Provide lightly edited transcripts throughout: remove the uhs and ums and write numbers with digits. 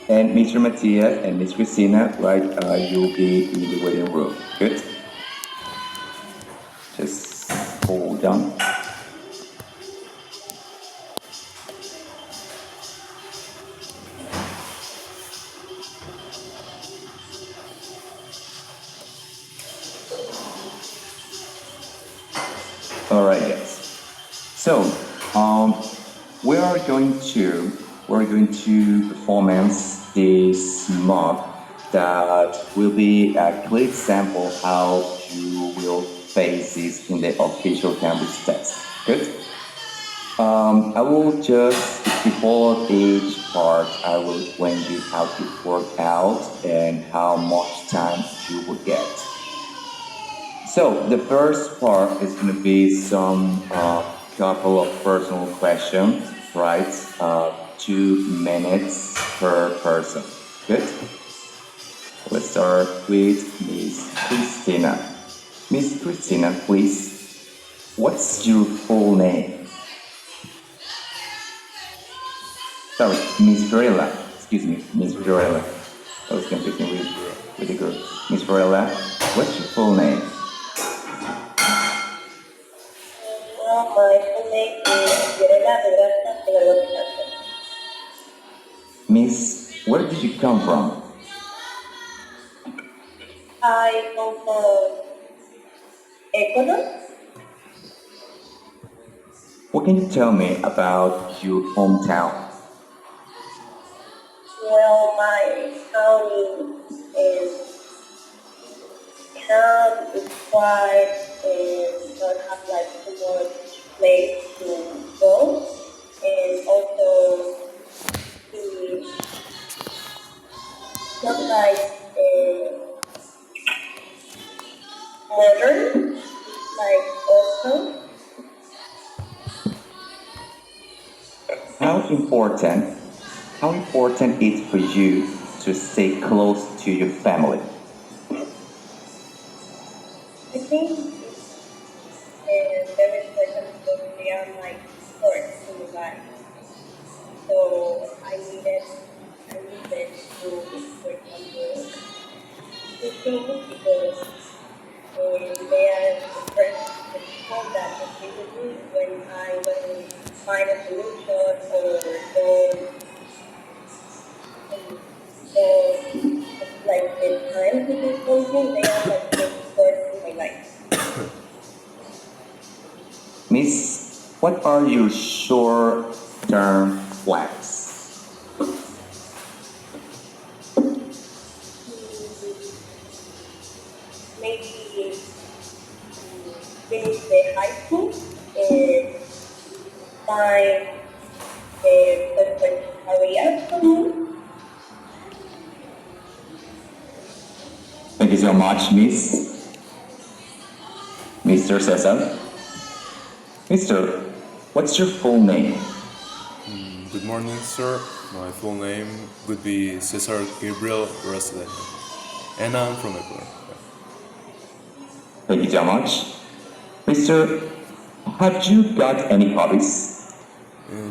And Mr. Matias and Miss Christina, right, you'll be in the waiting room. Good? Just hold on. All right, guys. So, um, we are going to performance this mock that will be a clear example how you will face this in the official Cambridge test. Good. I will just before each part, I will explain you how to work out and how much time you will get. So the first part is going to be some couple of personal questions, right? 2 minutes per person. Good. Let's start with Miss Christina. Miss Christina, please. What's your full name? Sorry, Miss Varela. Excuse me, Miss Varela. I was confusing with the girl. Miss Varela, what's your full name? My full name is Yerela Durasta Evaluación. Miss, where did you come from? I come from Ecuador. What can you tell me about your hometown? Well, my town is quiet and don't have like too much place to go. And also, it's not like modern, like also. How important, how important is for you to stay close to your family? I think it's very important because they are my support in my life. So I needed to, for example, to think because they are the people that assisted me when I don't find a solution or don't like the time to do something. They are like the support in my life. Miss, what are your short-term plans? Maybe finish the high school and find a perfect career for me. Thank you so much, Miss. Mr. Cesar. Mister, what's your full name? Good morning, sir. My full name would be Cesar Gabriel Rosales, and I'm from Ecuador. Thank you so much. Mister, have you got any hobbies?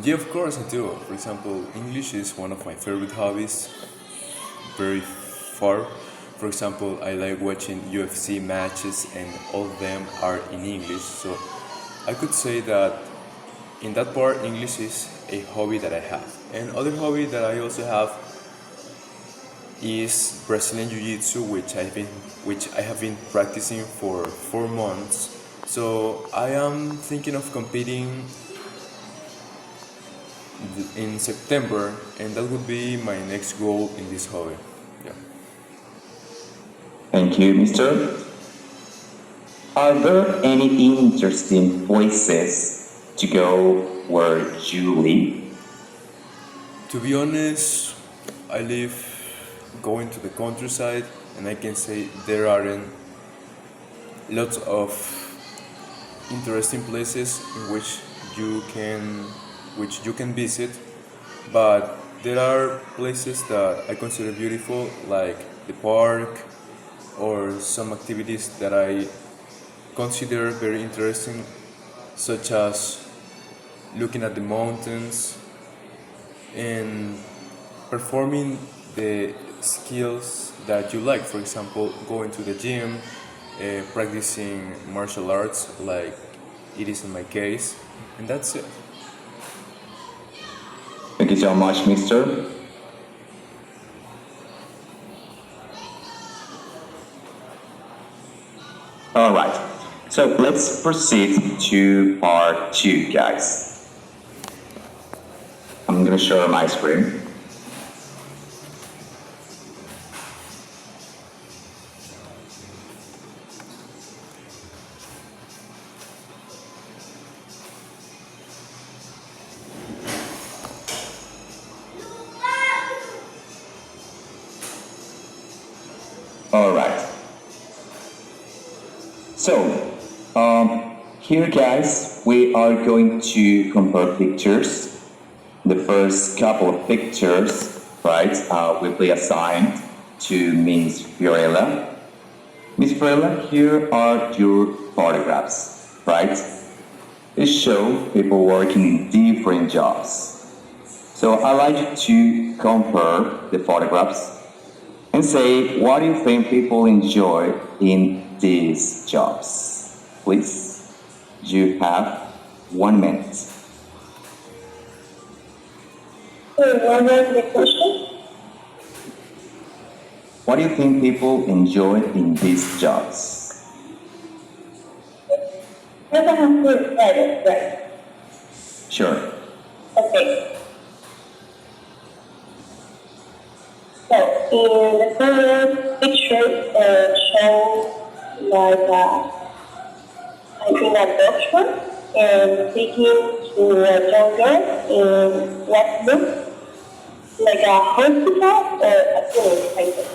Yeah, of course I do. For example, English is one of my favorite hobbies, very far. For example, I like watching UFC matches, and all of them are in English. So I could say that in that part, English is a hobby that I have. And other hobby that I also have is Brazilian Jiu-Jitsu, which I have been practicing for 4 months. So I am thinking of competing in September, and that would be my next goal in this hobby. Yeah. Thank you, Mister. Are there any interesting places to go where you live? To be honest, I live going to the countryside, and I can say there aren't lots of interesting places in which you can visit, but there are places that I consider beautiful, like the park or some activities that I consider very interesting, such as looking at the mountains and performing the skills that you like. For example, going to the gym, practicing martial arts, like it is in my case, and that's it. Thank you so much, Mister. All right. So let's proceed to part two, guys. I'm going to share my screen. All right. So, here, guys, we are going to compare pictures. The first couple of pictures, right, will be assigned to Miss Fiorella. Miss Fiorella, here are your photographs, right? They show people working in different jobs. So I like you to compare the photographs and say what do you think people enjoy in these jobs. Please, you have 1 minute. So what was the question? What do you think people enjoy in these jobs? Never have to decide it, right? Sure. Okay. So in the first picture, show like I think a doctor and taking to a young girl in what looks like a hospital or a clinic, I think.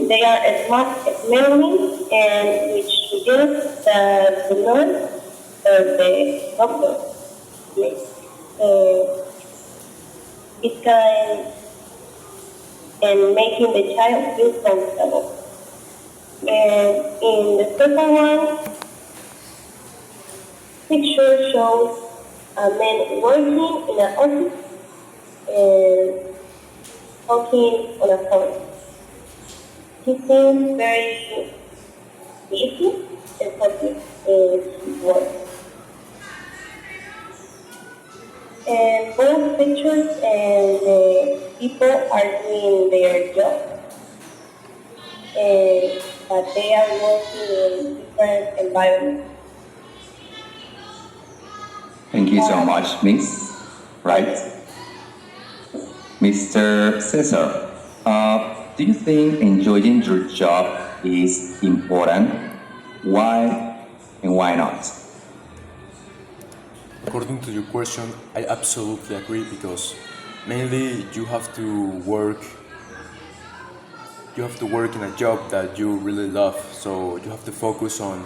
They are smart, smelling, and which suggests that the nurse or the doctor is kind and making the child feel comfortable. And in the second one, picture shows a man working in an office and talking on a phone. He seems very busy and focused in his work. And both pictures and the people are doing their job, and but they are working in different environments. Thank you so much, Miss. Right? Mr. Cesar, do you think enjoying your job is important? Why and why not? According to your question, I absolutely agree because mainly you have to work in a job that you really love, so you have to focus on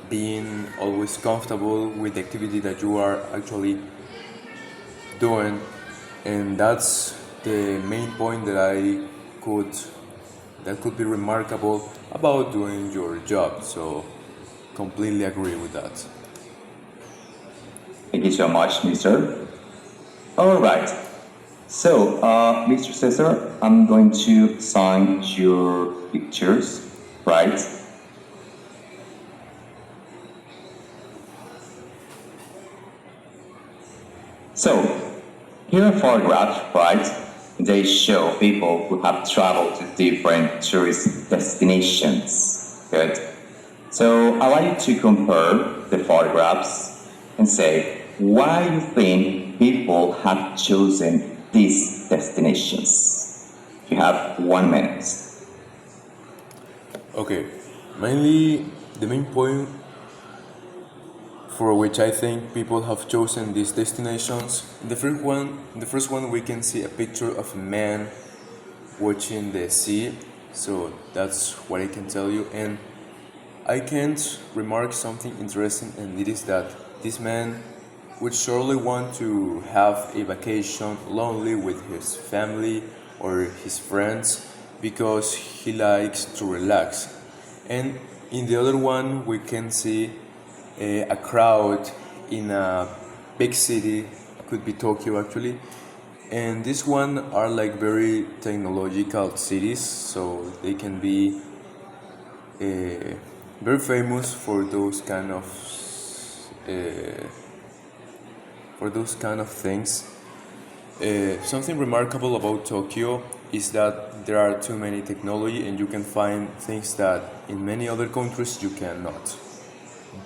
being always comfortable with the activity that you are actually doing, and that's the main point could that could be remarkable about doing your job. So completely agree with that. Thank you so much, Mr. All right. So, Mr. Cesar, I'm going to sign your pictures, right? So, here are photographs, right? They show people who have traveled to different tourist destinations. Good. So, I want you to compare the photographs and say why you think people have chosen these destinations. You have 1 minute. Okay, mainly the main point for which I think people have chosen these destinations. The first one we can see a picture of a man watching the sea. So that's what I can tell you. And I can't remark something interesting, and it is that this man would surely want to have a vacation lonely with his family or his friends because he likes to relax. And in the other one, we can see a crowd in a big city, could be Tokyo actually, And this one are like very technological cities, so they can be very famous uh, for those kind of things. Something remarkable about Tokyo is that there are too many technology, and you can find things that in many other countries you cannot.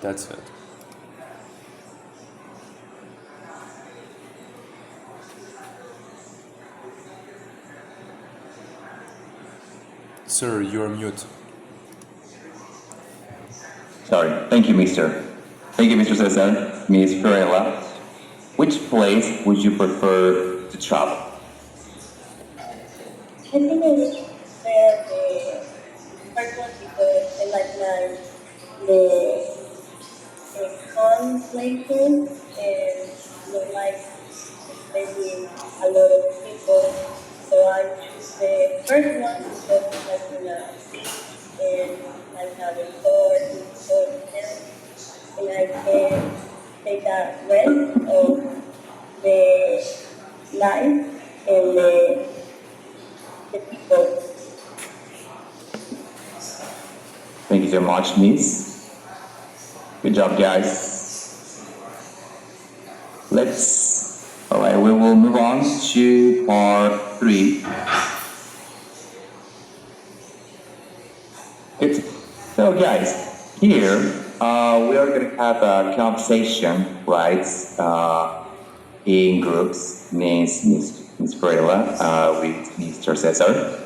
That's it. Sir, you're mute. Sorry. Thank you, Mr. Thank you, Mr. Cesar. Miss Perella. Which place would you prefer to travel? I think I would prefer the first one because I like the calm places and not like maybe a lot of people. So I choose the first one because it's like in a beach and like have a resort and I can take a rest of the life and the people. Thank you so much, Miss. Good job, guys. All right, we will move on to part three. Good. So, guys, here we are going to have a conversation, right? In groups, Miss Perella, with Mr. Cesar.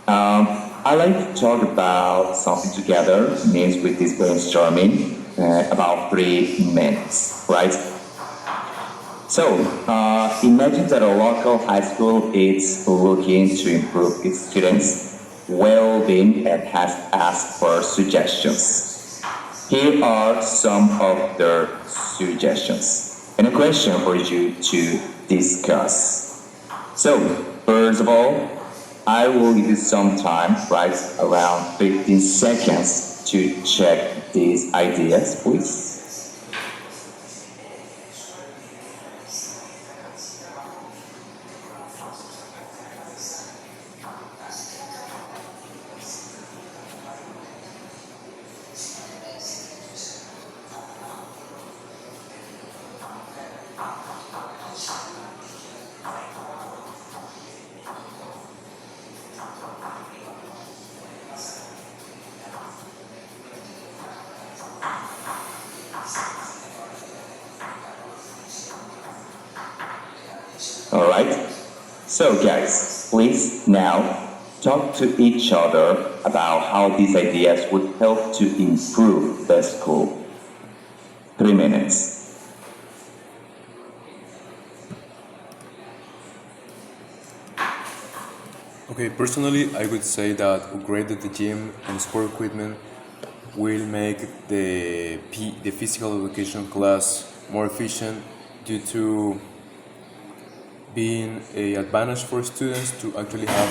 I like to talk about something together, means with this brainstorming, about 3 minutes, right? So, imagine that a local high school is looking to improve its students' well-being and has asked for suggestions. Here are some of their suggestions and a question for you to discuss. So, first of all, I will give you some time, right, around 15 seconds to check these ideas, please. All right. So, guys, please now talk to each other about how these ideas would help to improve the school. 3 minutes. Okay, personally, I would say that upgraded the gym and sport equipment will make the physical education class more efficient due to being a advantage for students to actually have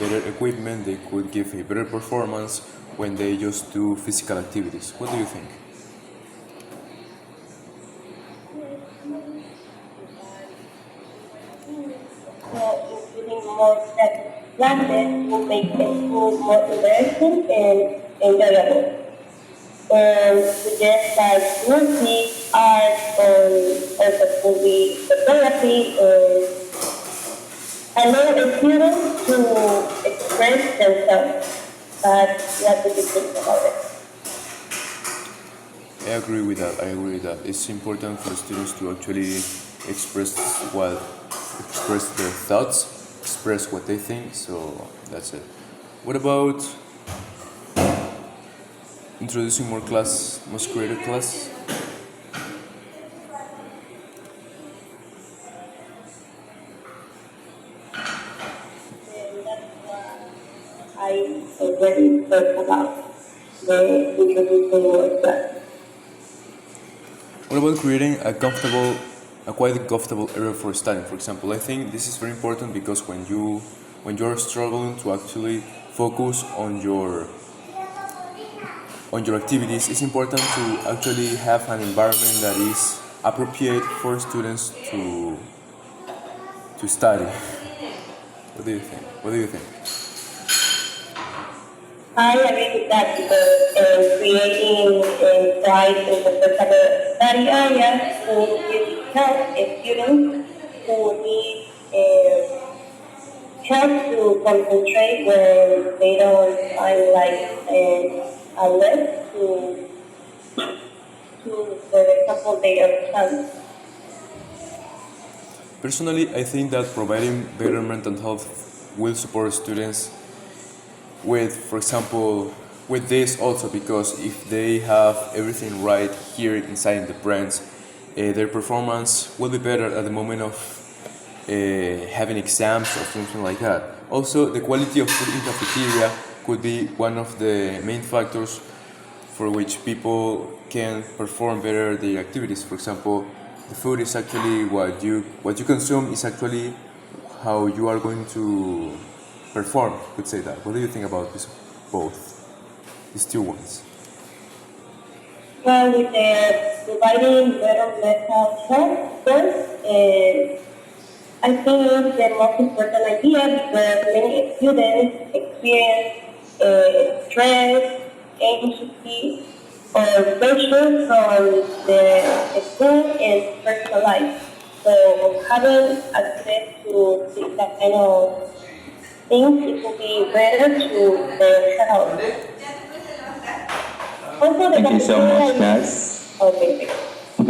better equipment. They could give a better performance when they just do physical activities. What do you think? So including more practice classes will make the school more interesting and enjoyable. And suggest like music, art, and also could be photography and allow the students to express themselves. But what do you think about it? I agree with that. I agree with that. It's important for students to actually express what express their thoughts, express what they think. So that's it. What about introducing more class, most creative class? And that's what I already talked about the introducing more class. What about creating a quite comfortable area for studying? For example, I think this is very important because when you're struggling to actually focus on your activities, it's important to actually have an environment that is appropriate for students to study. What do you think? What do you think? I agree with that because creating pride in the particular study area will really help a student who needs help to concentrate when they don't find like a list to for example their exams. Personally, I think that providing better mental health will support students with, for example, with this also because if they have everything right here inside the brands, their performance will be better at the moment of having exams or something like that. Also, the quality of food in cafeteria could be one of the main factors for which people can perform better their activities. For example, the food is actually what you consume is actually how you are going to perform. Could say that. What do you think about this? Both these two ones. Well, with providing better mental health first, I think it's the most important idea because many students experience stress, anxiety, or pressure from the school and personal life. So having access to this kind of things, it will be better to their health. Also, the Thank you so much, cafeteria is guys. okay.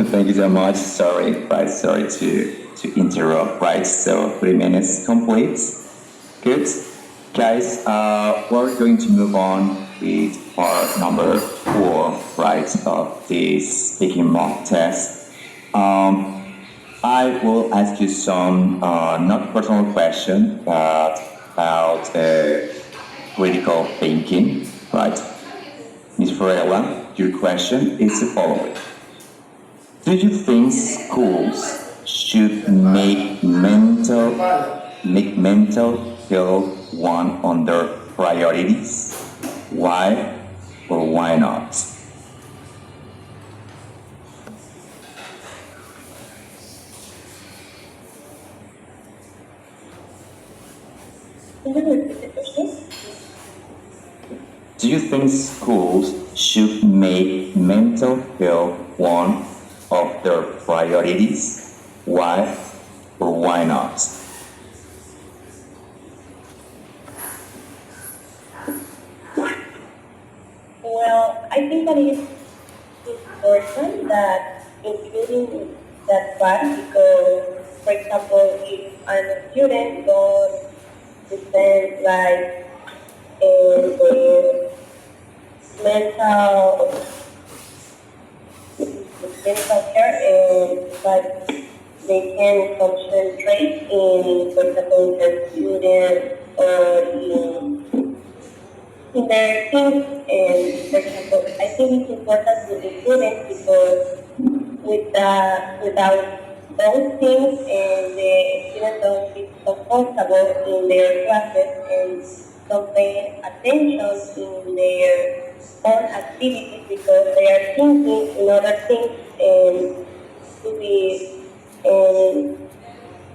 Thank you so much. Sorry, right? Sorry to interrupt. Right, so 3 minutes complete. Good, guys. We're going to move on with part number 4, right, of this speaking mock test. I will ask you some not personal question, but about critical thinking, right? Ms. Varela, your question is the following. Do you think schools should make mental health one on their priorities? Why or why not? Can you repeat the question? Do you think schools should make mental health one of their priorities? Why or why not? Well, I think that it's important that including that part because, for example, if I'm a student going to spend like in the mental mental care and like they can concentrate in, for example, in their student or in their things. And for example, I think it's important to the students because without those things and the students don't feel comfortable in their classes and don't pay attention in their own activities because they are thinking in other things and to be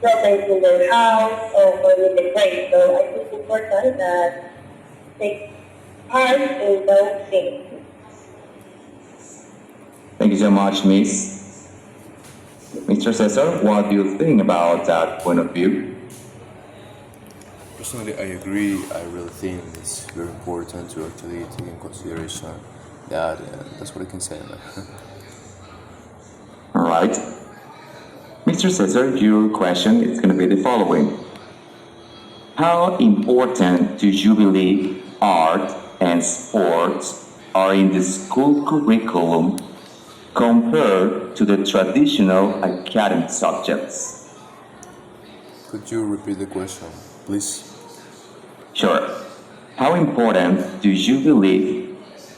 problems in their house or in the grade. So I think it's important that take part in those things. Thank you so much, Miss. Mr. Cesar, what do you think about that point of view? Personally, I agree. I really think it's very important to actually take in consideration that. That's what I can say. All right. Mr. Cesar, your question is going to be the following. How important do you believe art and sports are in the school curriculum compared to the traditional academic subjects? Could you repeat the question, please? Sure. How important do you believe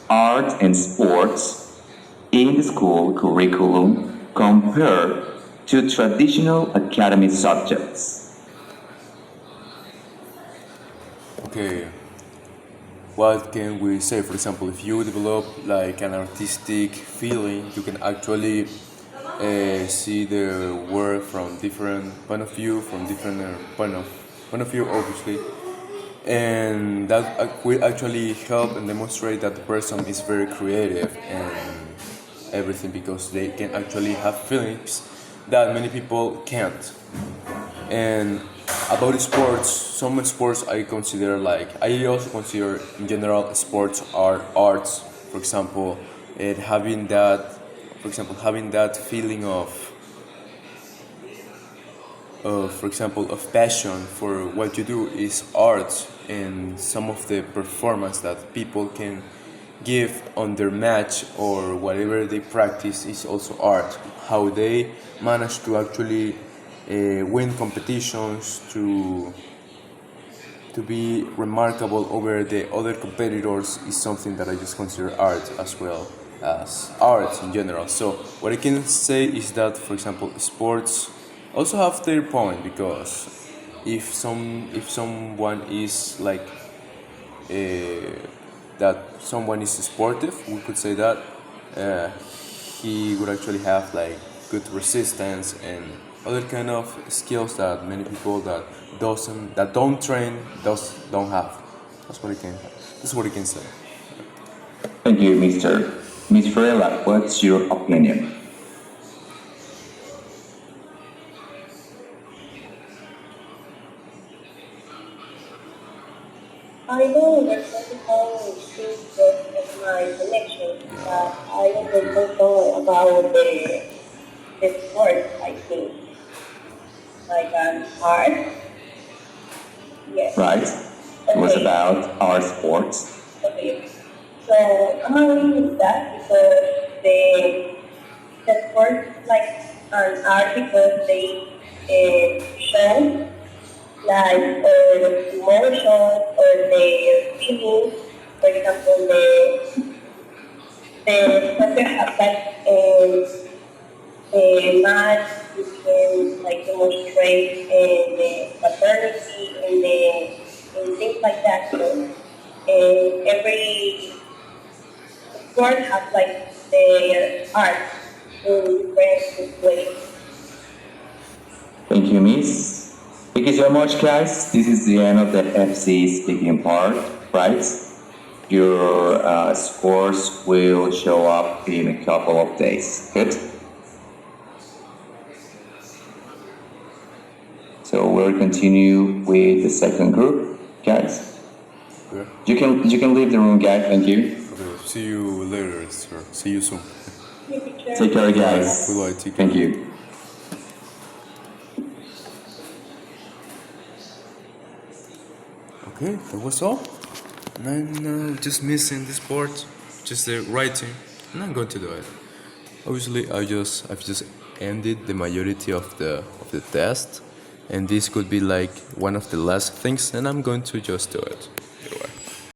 art and sports in the school curriculum compared to traditional academic subjects? Okay. What can we say? For example, if you develop like an artistic feeling, you can actually see the world from different point of view, from different point of view, obviously, and that will actually help and demonstrate that the person is very creative and everything because they can actually have feelings that many people can't. And about sports, some sports I consider like I also consider in general sports are arts. For example, it having that, for example, having that feeling for example, of passion for what you do is art, and some of the performance that people can give on their match or whatever they practice is also art. How they manage to actually win competitions, to be remarkable over the other competitors is something that I just consider art as well as art in general. So what I can say is that, for example, sports also have their point because if someone is like that someone is sportive, we could say that uh, he would actually have like good resistance and other kind of skills that many people that don't train don't have. That's what I can. That's what I can say. Thank you, Mr. Miss Ferreira, what's your opinion? I don't understand how things work with my connection, but I understand all about the sport, I think. Like art, yes. Right? It was Okay, about our sports. okay. So I'm agree with that because the sport like an art because they show like emotions or their feelings. For example, the soccer has like a match you can like demonstrate the paternity and things like that. So every sport has like their art in different ways. Thank you, Miss. Thank you so much, guys. This is the end of the FC speaking part, right? Your scores will show up in a couple of days. Good. So we'll continue with the second group, guys. Okay. You can leave the room, guys. Thank you. Okay. See you later, sir. See you soon. Take care, guys. Goodbye. Take care. Thank you. Okay, that was all. And I'm just missing this part, just the writing, and I'm going to do it. Obviously, I've just ended the majority of the test, and this could be like one of the last things, and I'm going to just do it.